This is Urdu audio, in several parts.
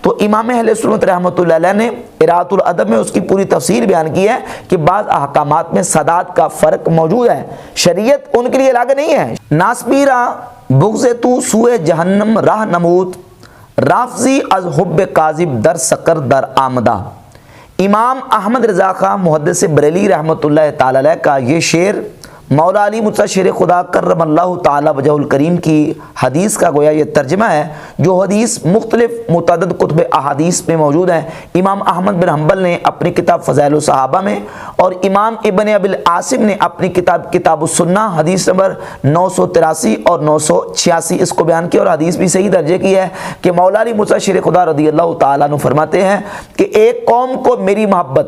تو امام اہل سنت رحمۃ اللہ علیہ نے ارادۃ الادب میں اس کی پوری تفصیل بیان کی ہے کہ بعض احکامات میں صدات کا فرق موجود ہے، شریعت ان کے لیے لاگو نہیں ہے۔ ناسبیرا بغض تو سوئے جہنم راہ نمود، رافضی از حب کاذب در سقر در آمدہ۔ امام احمد رضا خان محدث بریلی رحمۃ اللہ تعالی علیہ کا یہ شعر مولا علی مطلع شیر خدا کرم اللہ تعالی وجہ الکریم کی حدیث کا گویا یہ ترجمہ ہے، جو حدیث مختلف متعدد کتب احادیث میں موجود ہے۔ امام احمد بن حنبل نے اپنی کتاب فضائل الصحابہ میں، اور امام ابن ابی العاصم نے اپنی کتاب کتاب السنہ حدیث نمبر 983 اور 986 اس کو بیان کیا، اور حدیث بھی صحیح درجے کی ہے کہ مولا علی مطلع شیر خدا رضی اللہ تعالیٰ عنہ فرماتے ہیں کہ ایک قوم کو میری محبت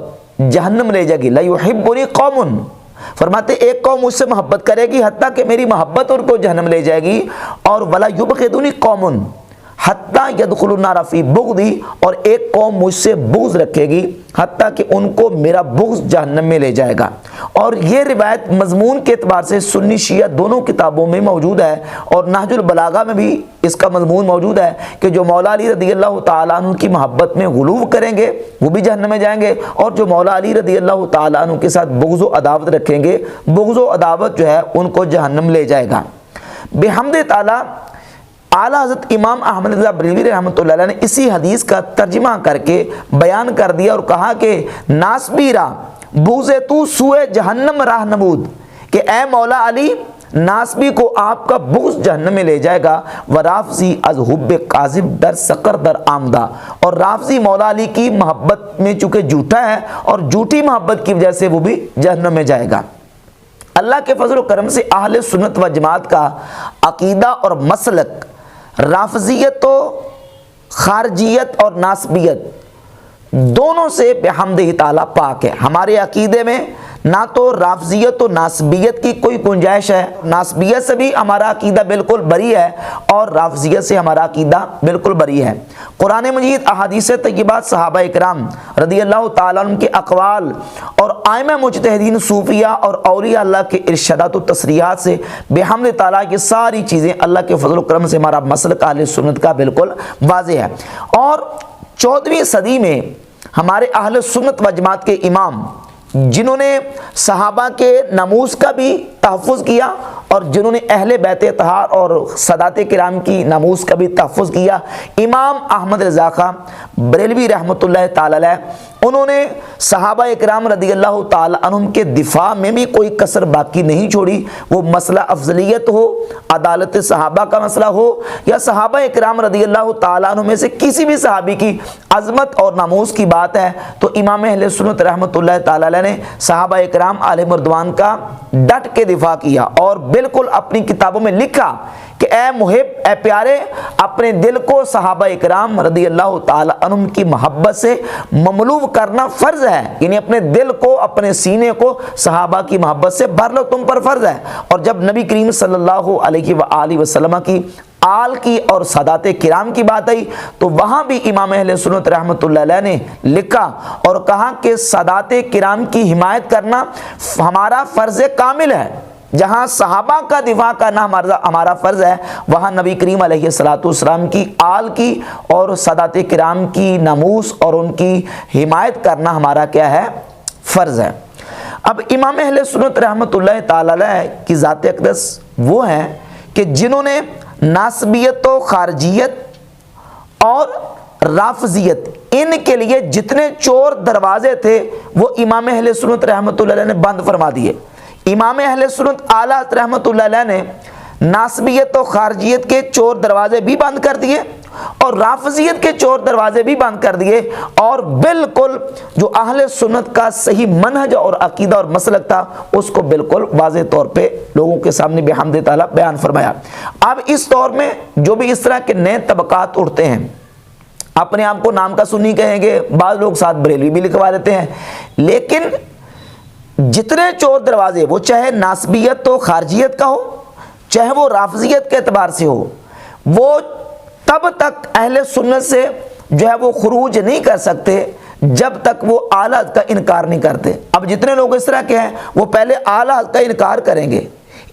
جہنم لے جائے گی، لا یحبنی قوم، فرماتے ایک قوم مجھ سے محبت کرے گی حتیٰ کہ میری محبت ان کو جہنم لے جائے گی، اور ولا یبغضنی قوم حتیٰ یدخلوا النار فی بغضی، اور ایک قوم مجھ سے بغض رکھے گی حتیٰ کہ ان کو میرا بغض جہنم میں لے جائے گا۔ اور یہ روایت مضمون کے اعتبار سے سنی شیعہ دونوں کتابوں میں موجود ہے، اور نہج البلاغہ میں بھی اس کا مضمون موجود ہے کہ جو مولا علی رضی اللہ تعالیٰ عنہ کی محبت میں غلو کریں گے وہ بھی جہنم میں جائیں گے، اور جو مولا علی رضی اللہ تعالیٰ عنہ کے ساتھ بغض و عداوت رکھیں گے، بغض و عداوت جو ہے ان کو جہنم لے جائے گا۔ بحمد تعالیٰ اعلیٰ حضرت امام احمد رضا بریلوی رحمۃ اللہ علیہ نے اسی حدیث کا ترجمہ کر کے بیان کر دیا اور کہا کہ ناسبیرا بغض تو سوئے جہنم راہ نمود، کہ اے مولا علی ناسبی کو آپ کا بغض جہنم میں لے جائے گا، ورافضی از حب کاذب در سقر در آمدہ، اور رافضی مولا علی کی محبت میں چونکہ جھوٹا ہے اور جھوٹی محبت کی وجہ سے وہ بھی جہنم میں جائے گا۔ اللہ کے فضل و کرم سے اہل سنت و جماعت کا عقیدہ اور مسلک رافضیت و خارجیت اور ناسبیت دونوں سے بحمدہ تعالیٰ پاک ہے۔ ہمارے عقیدے میں نہ تو رافضیت و ناسبیت کی کوئی گنجائش ہے، ناسبیت سے بھی ہمارا عقیدہ بالکل بری ہے، اور رافضیت سے ہمارا عقیدہ بالکل بری ہے۔ قرآن مجید، احادیث طیبات، صحابہ اکرام رضی اللہ تعالیٰ عنہ کے اقوال اور ائمہ مجتہدین صوفیہ اور اولیاء اللہ کے ارشادات و تصریحات سے بحمد تعالیٰ یہ ساری چیزیں اللہ کے فضل و کرم سے ہمارا مسلک اہل سنت کا بالکل واضح ہے۔ اور 14ویں صدی میں ہمارے اہل سنت و جماعت کے امام جنہوں نے صحابہ کے ناموس کا بھی تحفظ کیا اور جنہوں نے اہل بیت اطہار اور سادات کرام کی ناموس کا بھی تحفظ کیا، امام احمد رضا خان بریلوی رحمۃ اللہ تعالی علیہ، انہوں نے صحابہ اکرام رضی اللہ تعالی عنہم کے دفاع میں بھی کوئی کسر باقی نہیں چھوڑی، وہ مسئلہ افضلیت ہو، عدالت صحابہ کا مسئلہ ہو، یا صحابہ اکرام رضی اللہ تعالی عنہ میں سے کسی بھی صحابی کی عظمت اور ناموس کی بات ہے تو امام اہل سنت رحمۃ اللہ تعالی علیہ نے صحابہ اکرام علیہم رضوان کا ڈٹ کے دفاع کیا، اور بالکل اپنی کتابوں میں لکھا کہ اے محب، اے پیارے، اپنے دل کو صحابہ اکرام رضی اللہ تعالی عنہم کی محبت سے مملو کرنا فرض ہے، یعنی اپنے دل کو، اپنے سینے کو صحابہ کی محبت سے بھر لو، تم پر فرض ہے۔ اور جب نبی کریم صلی اللہ علیہ وآلہ وسلم کی آل کی اور سادات کرام کی بات آئی تو وہاں بھی امام اہل سنت رحمۃ اللہ علیہ نے لکھا اور کہا کہ سادات کرام کی حمایت کرنا ہمارا فرض کامل ہے۔ جہاں صحابہ کا دفاع کرنا ہمارا فرض ہے، وہاں نبی کریم علیہ الصلوۃ والسلام کی آل کی اور سادات کرام کی ناموس اور ان کی حمایت کرنا ہمارا کیا ہے؟ فرض ہے۔ اب امام اہل سنت رحمۃ اللہ تعالی علیہ کی ذات اقدس وہ ہیں کہ جنہوں نے ناسبیت و خارجیت اور رافضیت ان کے لیے جتنے چور دروازے تھے وہ امام اہل سنت رحمۃ اللہ علیہ نے بند فرما دیے۔ امام اہل سنت اعلیٰ رحمۃ اللہ علیہ نے ناسبیت و خارجیت کے چور دروازے بھی بند کر دیے اور رافضیت کے چور دروازے بھی بند کر دیے، اور بالکل جو اہل سنت کا صحیح منہج اور عقیدہ اور مسلک تھا اس کو بالکل واضح طور پہ لوگوں کے سامنے بحمد تعالیٰ بیان فرمایا۔ اب اس دور میں جو بھی اس طرح کے نئے طبقات اٹھتے ہیں، اپنے آپ کو نام کا سنی کہیں گے، بعض لوگ ساتھ بریلوی بھی لکھوا دیتے ہیں، لیکن جتنے چور دروازے وہ چاہے ناسبیت و خارجیت کا ہو چاہے وہ رافضیت کے اعتبار سے ہو، وہ تب تک اہل سنت سے جو ہے وہ خروج نہیں کر سکتے جب تک وہ اعلیٰ کا انکار نہیں کرتے۔ اب جتنے لوگ اس طرح کے ہیں وہ پہلے اعلیٰ کا انکار کریں گے،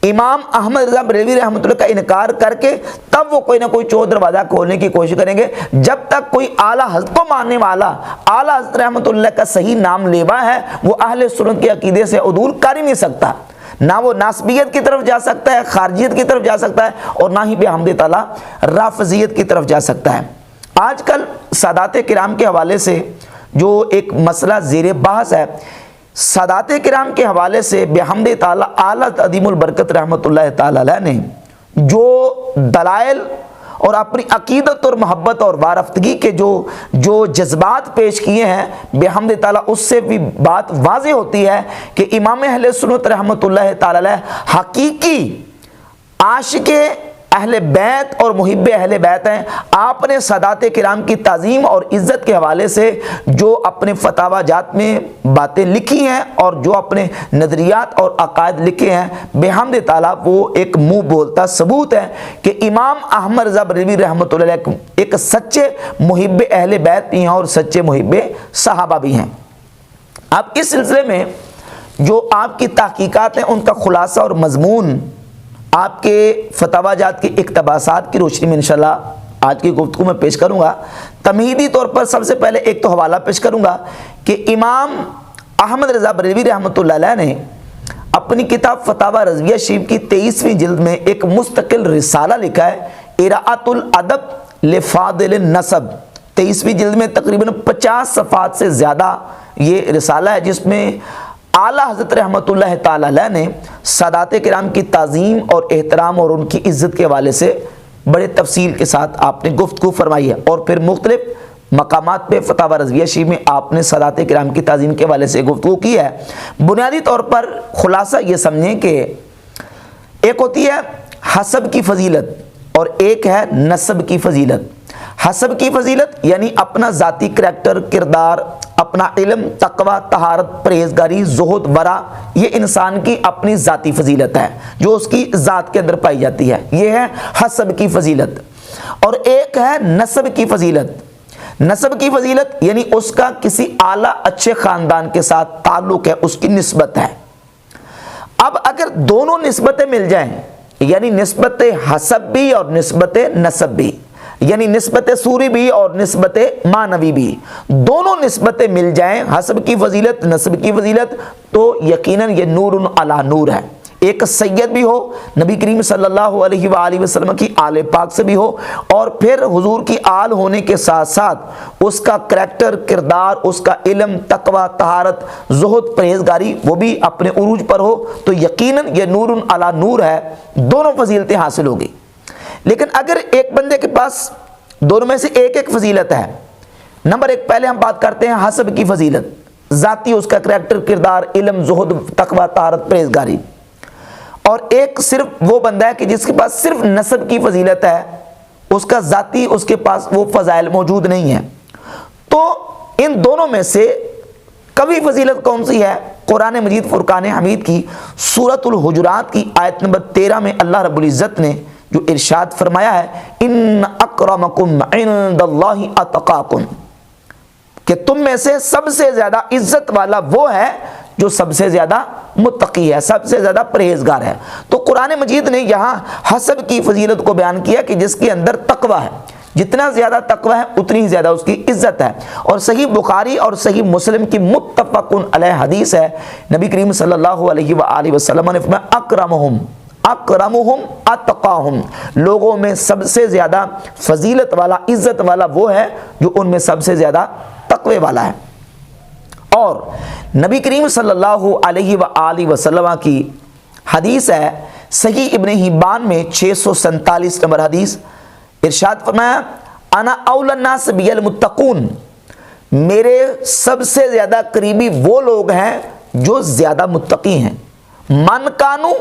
امام احمد رضا بریلوی رحمۃ اللہ کا انکار کر کے تب وہ کوئی نہ کوئی چور دروازہ کھولنے کی کوشش کریں گے. جب تک کوئی اعلیٰ حضرت کو ماننے والا اعلیٰ حضرت رحمۃ اللہ کا صحیح نام لیوا ہے وہ اہل سنت کے عقیدے سے عدول کر ہی نہیں سکتا. نہ وہ ناسبیت کی طرف جا سکتا ہے، خارجیت کی طرف جا سکتا ہے، اور نہ ہی بحمد تعالیٰ رافضیت کی طرف جا سکتا ہے. آج کل سادات کرام کے حوالے سے جو ایک مسئلہ زیر بحث ہے، سادات کرام کے حوالے سے بحمد تعالیٰ اعلیٰ عظیم البرکت رحمۃ اللہ تعالیٰ علیہ نے جو دلائل اور اپنی عقیدت اور محبت اور وارفتگی کے جو جذبات پیش کیے ہیں، بحمد تعالیٰ اس سے بھی بات واضح ہوتی ہے کہ امام اہل سنت رحمۃ اللہ تعالیٰ علیہ حقیقی عاشق اہل بیت اور محب اہل بیت ہیں. آپ نے سادات کرام کی تعظیم اور عزت کے حوالے سے جو اپنے فتاوی جات میں باتیں لکھی ہیں اور جو اپنے نظریات اور عقائد لکھے ہیں، بحمد تعالیٰ وہ ایک منہ بولتا ثبوت ہے کہ امام احمد رضا بریلوی رحمۃ اللہ علیہ ایک سچے محب اہل بیت بھی ہیں اور سچے محب صحابہ بھی ہیں. اب اس سلسلے میں جو آپ کی تحقیقات ہیں ان کا خلاصہ اور مضمون آپ کے فتاوی جات کے اقتباسات کی روشنی میں انشاءاللہ آج کی گفتگو میں پیش کروں گا. تمہیدی طور پر سب سے پہلے ایک تو حوالہ پیش کروں گا کہ امام احمد رضا بریلوی رحمۃ اللہ علیہ نے اپنی کتاب فتاوی رضویہ شریف کی 23ویں جلد میں ایک مستقل رسالہ لکھا ہے، اراءۃ الادب لفاضل النسب. 23ویں جلد میں تقریباً 50 صفحات سے زیادہ یہ رسالہ ہے، جس میں اعلیٰ حضرت رحمۃ اللہ تعالیٰ علیہ نے سادات کرام کی تعظیم اور احترام اور ان کی عزت کے حوالے سے بڑے تفصیل کے ساتھ آپ نے گفتگو فرمائی ہے، اور پھر مختلف مقامات پہ فتاوی رضویہ شریف میں آپ نے سادات کرام کی تعظیم کے حوالے سے گفتگو کی ہے. بنیادی طور پر خلاصہ یہ سمجھیں کہ ایک ہوتی ہے حسب کی فضیلت اور ایک ہے نسب کی فضیلت. حسب کی فضیلت یعنی اپنا ذاتی کریکٹر، کردار، اپنا علم، تقوی، طہارت، پرہیزگاری، زہد، ورع، یہ انسان کی اپنی ذاتی فضیلت ہے جو اس کی ذات کے اندر پائی جاتی ہے، یہ ہے حسب کی فضیلت. اور ایک ہے نسب کی فضیلت. نسب کی فضیلت یعنی اس کا کسی اعلیٰ اچھے خاندان کے ساتھ تعلق ہے، اس کی نسبت ہے. اب اگر دونوں نسبتیں مل جائیں، یعنی نسبت حسب بھی اور نسبت نسب بھی، یعنی نسبت سوری بھی اور نسبت معنوی بھی، دونوں نسبتیں مل جائیں، حسب کی فضیلت، نسب کی فضیلت، تو یقیناً یہ نور علی نور ہے. ایک سید بھی ہو، نبی کریم صلی اللہ علیہ وآلہ وسلم کی آل پاک سے بھی ہو، اور پھر حضور کی آل ہونے کے ساتھ ساتھ اس کا کریکٹر، کردار، اس کا علم، تقوی، طہارت، زہد، پرہیزگاری وہ بھی اپنے عروج پر ہو، تو یقیناً یہ نور علی نور ہے، دونوں فضیلتیں حاصل ہوگی. لیکن اگر ایک بندے کے پاس دونوں میں سے ایک ایک فضیلت ہے، نمبر ایک پہلے ہم بات کرتے ہیں حسب کی فضیلت، ذاتی اس کا کریکٹر، کردار، علم، زہد، تقوی، طہارت، پرہیزگاری، اور ایک صرف وہ بندہ ہے کہ جس کے پاس صرف نسب کی فضیلت ہے، اس کا ذاتی اس کے پاس وہ فضائل موجود نہیں ہیں. تو ان دونوں میں سے قوی فضیلت کون سی ہے؟ قرآن مجید فرقان حمید کی سورۃ الحجرات کی آیت نمبر 13 میں اللہ رب العزت نے جو ارشاد فرمایا ہے، ان اکرمکم عند اللہ اتقاکم، کہ تم میں سے سب سے زیادہ عزت والا وہ ہے جو سب سے زیادہ متقی ہے، سب سے زیادہ پرہیزگار ہے. تو قرآن مجید نے یہاں حسب کی فضیلت کو بیان کیا کہ جس کے اندر تقوی ہے، جتنا زیادہ تقوی ہے اتنی ہی زیادہ اس کی عزت ہے. اور صحیح بخاری اور صحیح مسلم کی متفق علیہ حدیث ہے، نبی کریم صلی اللہ علیہ وآلہ وسلم نے فرمایا اکرمہم اتقاہم، لوگوں میں سب سے زیادہ فضیلت والا، عزت والا وہ ہے جو ان میں سب سے زیادہ تقوی والا ہے. اور نبی کریم صلی اللہ علیہ وآلہ وسلم کی حدیث ہے صحیح ابن حبان میں 647 نمبر حدیث، ارشاد فرمایا انا اولی الناس بی المتقون، میرے سب سے زیادہ قریبی وہ لوگ ہیں جو زیادہ متقی ہیں. من کانو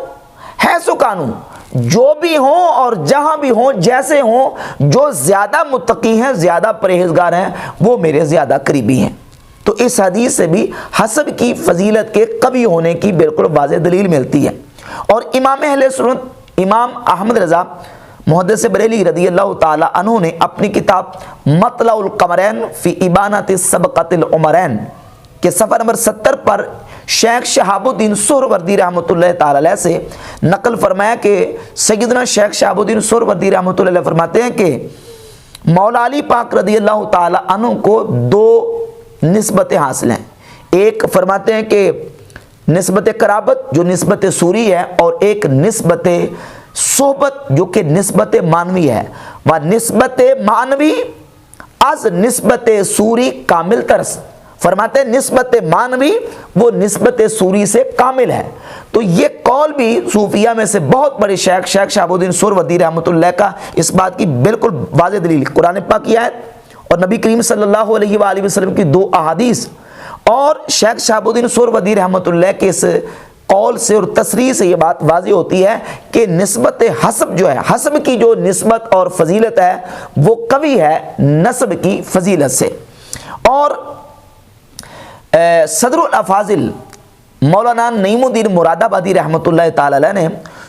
ہے سو کانو، جو بھی ہوں اور جہاں بھی ہوں، جیسے ہوں، جو زیادہ متقی ہیں، زیادہ پرہیزگار ہیں، وہ میرے زیادہ قریبی ہیں. تو اس حدیث سے بھی حسب کی فضیلت کے قوی ہونے کی بالکل واضح دلیل ملتی ہے. اور امام اہل سنت امام احمد رضا محدث بریلی رضی اللہ تعالی عنہ نے اپنی کتاب مطلع القمرین فی ابانۃ سبقۃ العمرین کہ صفحہ نمبر 70 پر شیخ شہاب الدین سہروردی رحمۃ اللہ تعالی علیہ سے نقل فرمایا کہ سیدنا شیخ شہاب الدین سہروردی رحمۃ اللہ علیہ فرماتے ہیں کہ مولا علی پاک رضی اللہ تعالی عنہ کو دو نسبتیں حاصل ہیں. ایک فرماتے ہیں کہ نسبت قرابت جو نسبت سوری ہے، اور ایک نسبت صحبت جو کہ نسبت مانوی ہے. وہ نسبت مانوی از نسبت سوری کامل ترس، فرماتے ہیں نسبت مانوی وہ نسبت سوری سے کامل ہے. تو یہ قول بھی صوفیہ میں سے بہت بڑے شیخ شہاب الدین سہروردی رحمۃ اللہ کا اس بات کی بالکل واضح دلیل قرآن پاک کی آیت اور نبی کریم صلی اللہ علیہ وآلہ وسلم کی دو احادیث اور شیخ شہاب الدین سہروردی رحمۃ اللہ کے اس قول سے اور تصریح سے یہ بات واضح ہوتی ہے کہ نسبت حسب جو ہے، حسب کی جو نسبت اور فضیلت ہے وہ قوی ہے نسب کی فضیلت سے. اور صدر الافاضل مولانا نعیم الدین مراد آبادی رحمۃ اللہ تعالی علیہ نے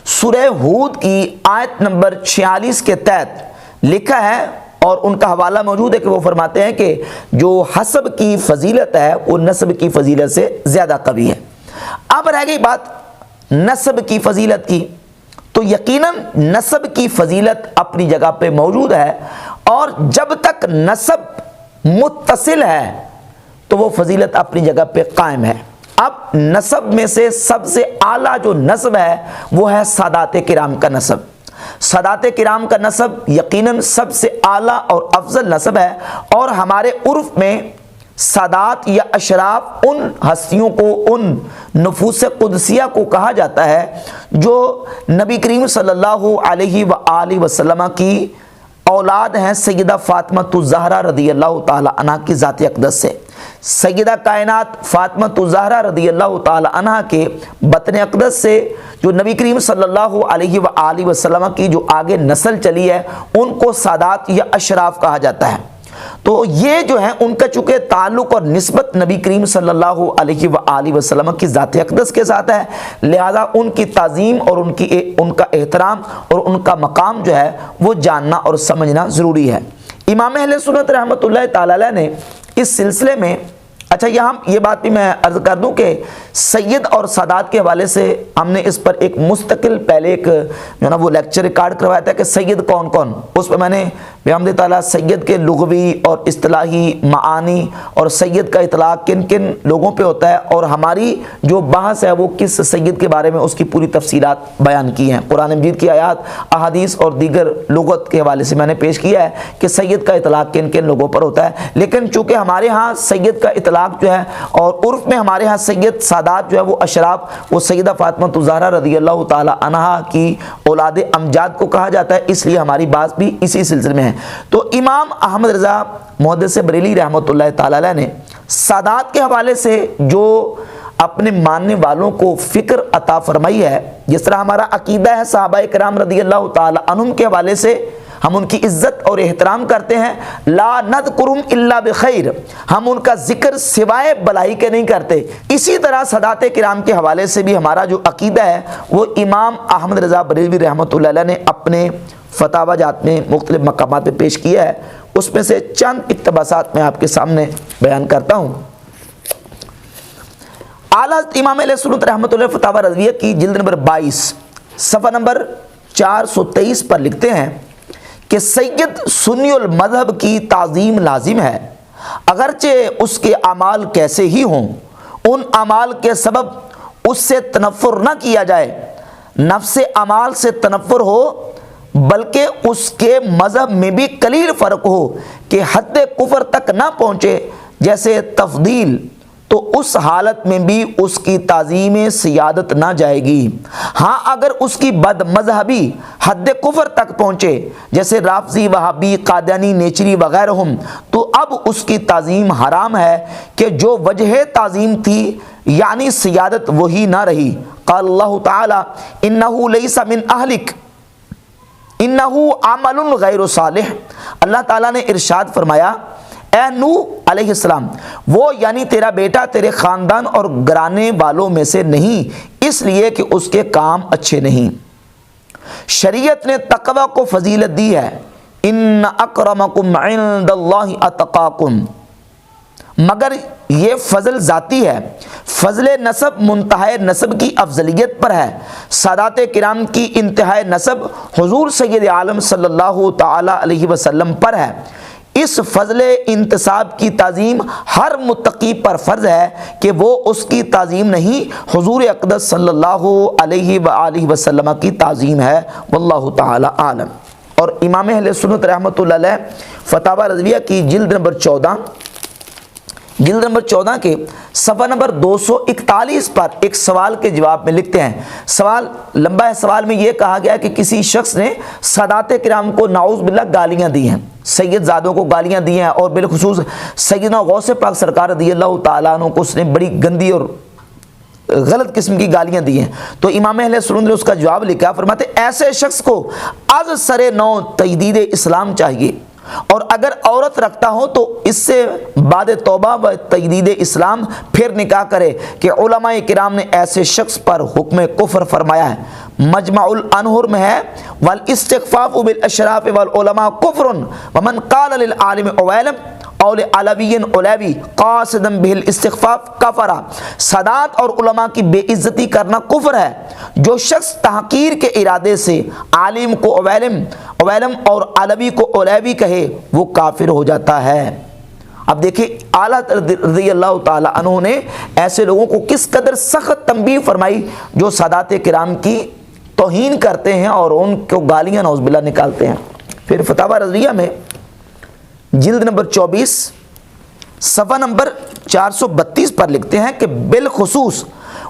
سورہ ہود کی آیت نمبر 46 کے تحت لکھا ہے اور ان کا حوالہ موجود ہے کہ وہ فرماتے ہیں کہ جو حسب کی فضیلت ہے وہ نسب کی فضیلت سے زیادہ قوی ہے. اب رہ گئی بات نسب کی فضیلت کی، تو یقیناً نسب کی فضیلت اپنی جگہ پہ موجود ہے، اور جب تک نسب متصل ہے تو وہ فضیلت اپنی جگہ پہ قائم ہے. اب نسب میں سے سب سے اعلیٰ جو نسب ہے وہ ہے سادات کرام کا نسب. سادات کرام کا نسب یقیناً سب سے اعلیٰ اور افضل نسب ہے، اور ہمارے عرف میں سادات یا اشراف ان ہستیوں کو، ان نفوس قدسیہ کو کہا جاتا ہے جو نبی کریم صلی اللہ علیہ وآلہ وسلم کی اولاد ہیں سیدہ فاطمہ الزہرا رضی اللہ تعالی عنہ کی ذات اقدس سے. سیدہ کائنات فاطمہ الزہرا رضی اللہ تعالی عنہ کے بطن اقدس سے جو نبی کریم صلی اللہ علیہ وآلہ وسلم کی جو آگے نسل چلی ہے ان کو سادات یا اشراف کہا جاتا ہے. تو یہ جو ہے ان کا چونکہ تعلق اور نسبت نبی کریم صلی اللہ علیہ وآلہ وسلم کی ذات اقدس کے ساتھ ہے، لہذا ان کی تعظیم اور ان کا احترام اور ان کا مقام جو ہے وہ جاننا اور سمجھنا ضروری ہے. امام اہل سنت رحمۃ اللہ تعالی علیہ نے اس سلسلے میں، اچھا یہاں یہ بات بھی میں عرض کر دوں کہ سید اور سادات کے حوالے سے ہم نے اس پر ایک مستقل پہلے ایک جو نا وہ لیکچر ریکارڈ کروایا تھا کہ سید کون کون، اس پہ میں نے بحمد تعالیٰ سید کے لغوی اور اصطلاحی معانی اور سید کا اطلاق کن کن لوگوں پہ ہوتا ہے اور ہماری جو بحث ہے وہ کس سید کے بارے میں اس کی پوری تفصیلات بیان کی ہیں. قرآن مجید کی آیات، احادیث اور دیگر لغت کے حوالے سے میں نے پیش کیا ہے کہ سید کا اطلاق کن کن لوگوں پر ہوتا ہے. لیکن چونکہ ہمارے ہاں سید کا اطلاق جو ہے اور عرف میں ہمارے ہاں سید سادات جو ہے وہ اشراف وہ سیدہ فاطمہ الزہرا رضی اللہ تعالی عنہا کی اولاد امجاد کو کہا جاتا ہے، اس لیے ہماری بات بھی اسی سلسلے میں ہے. تو امام احمد رضا محدث بریلی رحمۃ اللہ تعالی علیہ نے سادات کے حوالے سے جو اپنے ماننے والوں کو فکر عطا فرمائی ہے، جس طرح ہمارا عقیدہ ہے صحابہ کرام رضی اللہ تعالی عنہم کے حوالے سے ہم ان کی عزت اور احترام کرتے ہیں، لا نذکرہم الا بخیر، ہم ان کا ذکر سوائے بلائی کے نہیں کرتے. اسی طرح سادات کرام کے حوالے سے بھی ہمارا جو عقیدہ ہے وہ امام احمد رضا بریلوی رحمۃ اللہ علیہ نے اپنے فتاوی جات میں مختلف مقامات پہ پیش کیا ہے. اس میں سے چند اقتباسات میں آپ کے سامنے بیان کرتا ہوں. اعلیٰ امام علیہ سنت رحمۃ اللہ فتاوی رضویہ کی جلد نمبر 22 صفحہ نمبر 423 پر لکھتے ہیں کہ سید سنی المذہب کی تعظیم لازم ہے، اگرچہ اس کے اعمال کیسے ہی ہوں، ان اعمال کے سبب اس سے تنفر نہ کیا جائے، نفس اعمال سے تنفر ہو، بلکہ اس کے مذہب میں بھی قلیل فرق ہو کہ حد کفر تک نہ پہنچے جیسے تفضیل، تو اس حالت میں بھی اس کی تعظیم سیادت نہ جائے گی. ہاں اگر اس کی بد مذہبی حد کفر تک پہنچے جیسے رافضی، وہابی، قادیانی، نیچری وغیرہ ہم، تو اب اس کی تعظیم حرام ہے کہ جو وجہ تعظیم تھی یعنی سیادت وہی نہ رہی. قال اللہ تعالی انہ لیس من اہلک انہ عمل غیر صالح، اللہ تعالیٰ نے ارشاد فرمایا اے نوح علیہ السلام، وہ یعنی تیرا بیٹا تیرے خاندان اور گھرانے والوں میں سے نہیں، اس لیے کہ اس کے کام اچھے نہیں. شریعت نے تقوی کو فضیلت دی ہے، ان اکرمکم عند اللہ اتقاکم، مگر یہ فضل ذاتی ہے، فضل نسب منتہائے نسب کی افضلیت پر ہے۔ سادات کرام کی انتہائے نسب حضور سید عالم صلی اللہ تعالی علیہ وسلم پر ہے۔ اس فضل انتساب کی تعظیم ہر متقی پر فرض ہے کہ وہ اس کی تعظیم نہیں، حضور اقدس صلی اللہ علیہ وآلہ وسلم کی تعظیم ہے، واللہ تعالی عالم۔ اور امام اہل سنت رحمۃ اللہ علیہ فتاوی رضویہ کی جلد نمبر 14 کے صفحہ نمبر 241 پر ایک سوال کے جواب میں لکھتے ہیں، سوال لمبا ہے، سوال میں یہ کہا گیا کہ کسی شخص نے سادات کرام کو نعوذ باللہ گالیاں دی ہیں، سید زادوں کو گالیاں دی ہیں، اور بالخصوص سیدنا غوث پاک سرکار رضی اللہ تعالیٰ عنہ کو اس نے بڑی گندی اور غلط قسم کی گالیاں دی ہیں۔ تو امام اہل سنت نے اس کا جواب لکھا، فرماتے ایسے شخص کو از سر نو تجدید اسلام چاہیے، اور اگر عورت رکھتا ہو تو اس سے بعد توبہ و تجدید اسلام پھر نکاح کرے، کہ علماء کرام نے ایسے شخص پر حکم کفر فرمایا ہے۔ مجمع الانہر میں ہے، والاستخفاف بالاشراف والعلماء کفر ومن قال للعالم اویلم اول علوی علیوی قاصدا به الاستخفاف کفرا۔ سادات اور علماء کی بے عزتی کرنا کفر ہے۔ جو شخص تحقیر کے ارادے سے عالم کو اویلم اور علوی کو علیوی کہے وہ کافر ہو جاتا ہے۔ اب دیکھیں اعلیٰ رضی اللہ تعالی عنہ نے ایسے لوگوں کو کس قدر سخت تنبیہ فرمائی جو سادات کرام کی توہین کرتے ہیں اور ان کو گالیاں نعوذ باللہ نکالتے ہیں۔ پھر فتاوی رضویہ میں جلد نمبر 24 صفحہ نمبر 432 پر لکھتے ہیں کہ بالخصوص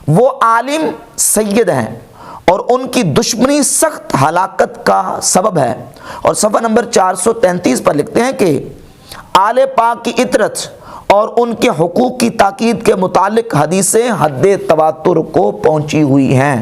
وہ عالم سید ہیں اور ان کی دشمنی سخت ہلاکت کا سبب ہے۔ اور صفحہ نمبر 433 پر لکھتے ہیں کہ آل پاک کی اطرت اور ان کے حقوق کی تاکید کے متعلق حدیثیں حد تواتر کو پہنچی ہوئی ہیں۔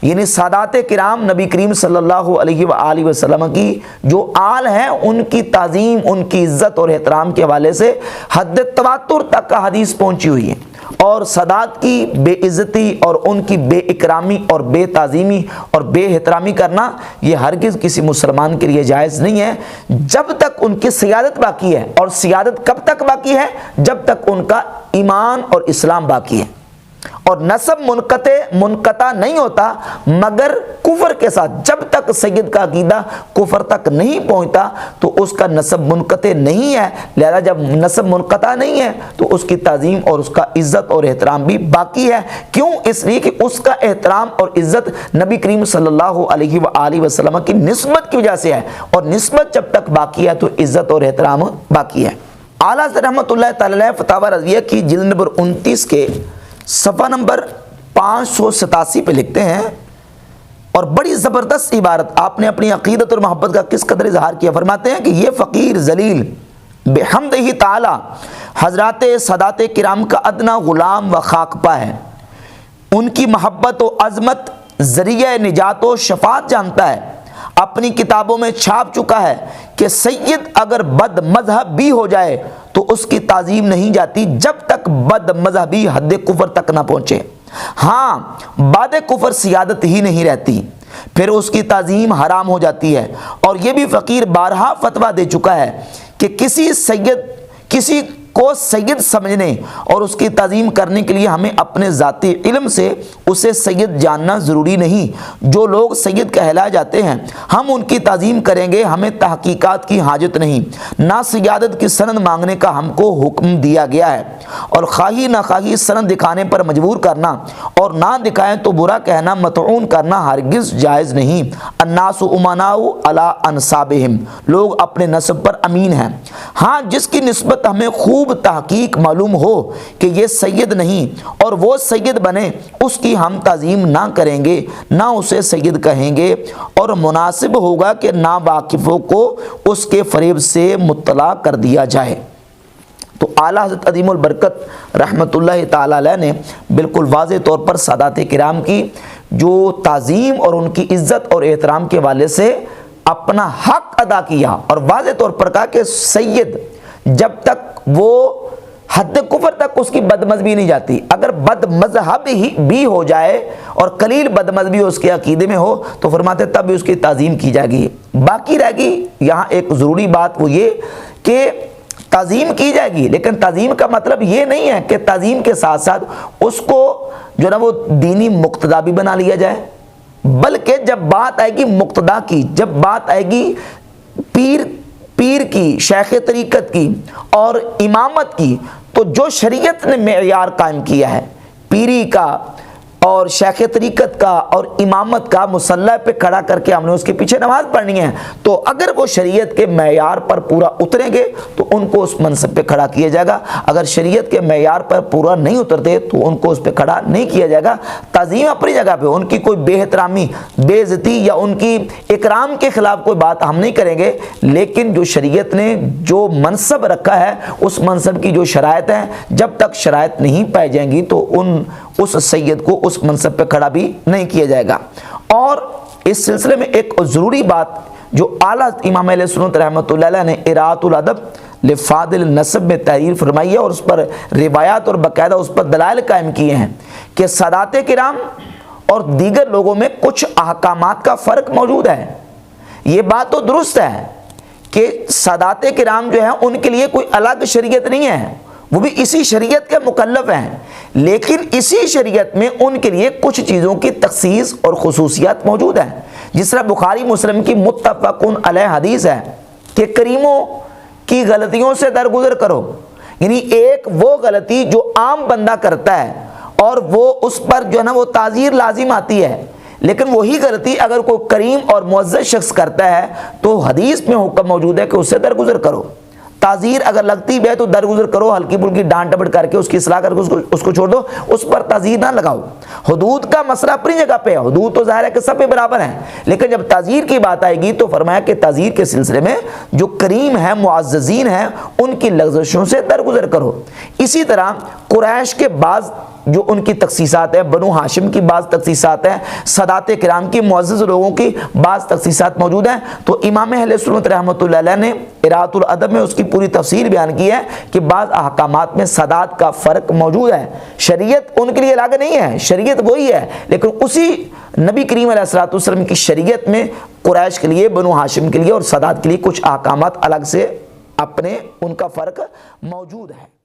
یعنی سادات کرام نبی کریم صلی اللہ علیہ وآلہ وسلم کی جو آل ہیں ان کی تعظیم، ان کی عزت اور احترام کے حوالے سے حد تواتر تک کا حدیث پہنچی ہوئی ہے، اور سادات کی بے عزتی اور ان کی بے اکرامی اور بے تعظیمی اور بے احترامی کرنا یہ ہرگز کسی مسلمان کے لیے جائز نہیں ہے جب تک ان کی سیادت باقی ہے۔ اور سیادت کب تک باقی ہے؟ جب تک ان کا ایمان اور اسلام باقی ہے۔ اور نسب منقطع نہیں ہوتا مگر کفر کے ساتھ۔ جب تک سید کا عقیدہ کفر تک نہیں پہنچتا تو اس کا نسب منقطع نہیں ہے، لہذا جب نسب منقطع نہیں ہے تو اس کی تعظیم اور اس کا عزت اور احترام بھی باقی ہے۔ کیوں؟ اس لیے کہ اس کا احترام اور عزت نبی کریم صلی اللہ علیہ وآلہ وسلم کی نسبت کی وجہ سے ہے، اور نسبت جب تک باقی ہے تو عزت اور احترام باقی ہے۔ اعلیٰ رحمۃ اللہ تعالی فتاوی رضویہ کی جلد نمبر 29 کے صفحہ نمبر 587 پہ لکھتے ہیں، اور بڑی زبردست عبارت، آپ نے اپنی عقیدت اور محبت کا کس قدر اظہار کیا۔ فرماتے ہیں کہ یہ فقیر ذلیل بحمدہ تعالی حضرات سادات کرام کا ادنا غلام و خاکپا ہے، ان کی محبت و عظمت ذریعہ نجات و شفاعت جانتا ہے۔ اپنی کتابوں میں چھاپ چکا ہے کہ سید اگر بد مذہب بھی ہو جائے تو اس کی تعظیم نہیں جاتی جب تک بد مذہبی حد کفر تک نہ پہنچے۔ ہاں بعد کفر سیادت ہی نہیں رہتی، پھر اس کی تعظیم حرام ہو جاتی ہے۔ اور یہ بھی فقیر بارہا فتویٰ دے چکا ہے کہ کسی کو سید سمجھنے اور اس کی تعظیم کرنے کے لیے ہمیں اپنے ذاتی علم سے اسے سید جاننا ضروری نہیں۔ جو لوگ سید کہلائے جاتے ہیں ہم ان کی تعظیم کریں گے، ہمیں تحقیقات کی حاجت نہیں، نہ سیادت کی سند مانگنے کا ہم کو حکم دیا گیا ہے۔ اور خواہی نہ خواہی سند دکھانے پر مجبور کرنا اور نہ دکھائیں تو برا کہنا، مطعون کرنا ہرگز جائز نہیں۔ الناس امناء علی انسابہم، لوگ اپنے نسب پر امین ہیں۔ ہاں جس کی نسبت ہمیں خوب تحقیق معلوم ہو کہ یہ سید نہیں اور وہ سید بنے، اس کی ہم تعظیم نہ کریں گے، نہ اسے سید کہیں گے، اور مناسب ہوگا کہ ناواقفوں کو اس کے فریب سے مطلع کر دیا جائے۔ تو اعلیٰ حضرت عظیم البرکت رحمۃ اللہ تعالی علیہ نے بالکل واضح طور پر سادات کرام کی جو تعظیم اور ان کی عزت اور احترام کے حوالے سے اپنا حق ادا کیا، اور واضح طور پر کہا کہ سید جب تک وہ حد کفر تک اس کی بد مذہبی نہیں جاتی، اگر بد مذہب ہی بھی ہو جائے اور قلیل بد مذہبی اس کے عقیدے میں ہو تو فرماتے تب بھی اس کی تعظیم کی جائے گی۔ باقی رہ گی یہاں ایک ضروری بات، وہ یہ کہ تعظیم کی جائے گی، لیکن تعظیم کا مطلب یہ نہیں ہے کہ تعظیم کے ساتھ ساتھ اس کو جو نا وہ دینی مقتدا بھی بنا لیا جائے، بلکہ جب بات آئے گی مقتدا کی، جب بات آئے گی پیر کی، شیخ طریقت کی اور امامت کی، تو جو شریعت نے معیار قائم کیا ہے پیری کا اور شیخ طریقت کا اور امامت کا، مصلی پہ کھڑا کر کے ہم نے اس کے پیچھے نماز پڑھنی ہے، تو اگر وہ شریعت کے معیار پر پورا اتریں گے تو ان کو اس منصب پہ کھڑا کیا جائے گا، اگر شریعت کے معیار پر پورا نہیں اترتے تو ان کو اس پہ کھڑا نہیں کیا جائے گا۔ تعظیم اپنی جگہ پہ، ان کی کوئی بے احترامی، بے عزتی یا ان کی اکرام کے خلاف کوئی بات ہم نہیں کریں گے، لیکن جو شریعت نے جو منصب رکھا ہے اس منصب کی جو شرائط ہیں، جب تک شرائط نہیں پائی جائیں گی تو اس سید کو اس منصب پہ کھڑا بھی نہیں کیا جائے گا۔ اور اس سلسلے میں ایک ضروری بات جو اعلیٰ امام اہل سنت رحمۃ اللہ علیہ نے اراۃ الادب لفاضل النسب میں تحریر فرمائی ہے اور اس پر روایات اور باقاعدہ اس پر دلائل قائم کیے ہیں کہ سادات کرام اور دیگر لوگوں میں کچھ احکامات کا فرق موجود ہے۔ یہ بات تو درست ہے کہ سادات کرام جو ہیں ان کے لیے کوئی الگ شریعت نہیں ہے، وہ بھی اسی شریعت کے مکلف ہیں، لیکن اسی شریعت میں ان کے لیے کچھ چیزوں کی تخصیص اور خصوصیات موجود ہیں، جس طرح بخاری مسلم کی متفقن علیہ حدیث ہے کہ کریموں کی غلطیوں سے درگزر کرو، یعنی ایک وہ غلطی جو عام بندہ کرتا ہے اور وہ اس پر جو ہے نا وہ تعزیر لازم آتی ہے، لیکن وہی غلطی اگر کوئی کریم اور معزز شخص کرتا ہے تو حدیث میں حکم موجود ہے کہ اس سے درگزر کرو۔ تعزیر اگر لگتی بھی ہے تو درگزر کرو، ہلکی پھلکی ڈانٹ ڈپٹ کر کے اس کی اصلاح کر کے اس کو چھوڑ دو، اس پر تعزیر نہ لگاؤ۔ حدود کا مسئلہ اپنی جگہ پہ ہے، حدود تو ظاہر ہے کہ سب پہ برابر ہیں، لیکن جب تعزیر کی بات آئے گی تو فرمایا کہ تعزیر کے سلسلے میں جو کریم ہیں، معززین ہیں، ان کی لغزشوں سے درگزر کرو۔ اسی طرح قریش کے بعض جو ان کی تخصیصات ہیں، بنو ہاشم کی بعض تخصیصات ہیں، سادات کرام کی معزز لوگوں کی بعض تخصیصات موجود ہیں، تو امام اہل سنت رحمۃ اللہ علیہ نے اراۃ الادب میں اس کی پوری تفصیل بیان کی ہے کہ بعض احکامات میں سادات کا فرق موجود ہے، شریعت ان کے لیے الگ نہیں ہے، شریعت وہی ہے، لیکن اسی نبی کریم علیہ الصلوۃ والسلام کی شریعت میں قریش کے لیے، بنو ہاشم کے لیے اور سادات کے لیے کچھ احکامات الگ سے اپنے ان کا فرق موجود ہے۔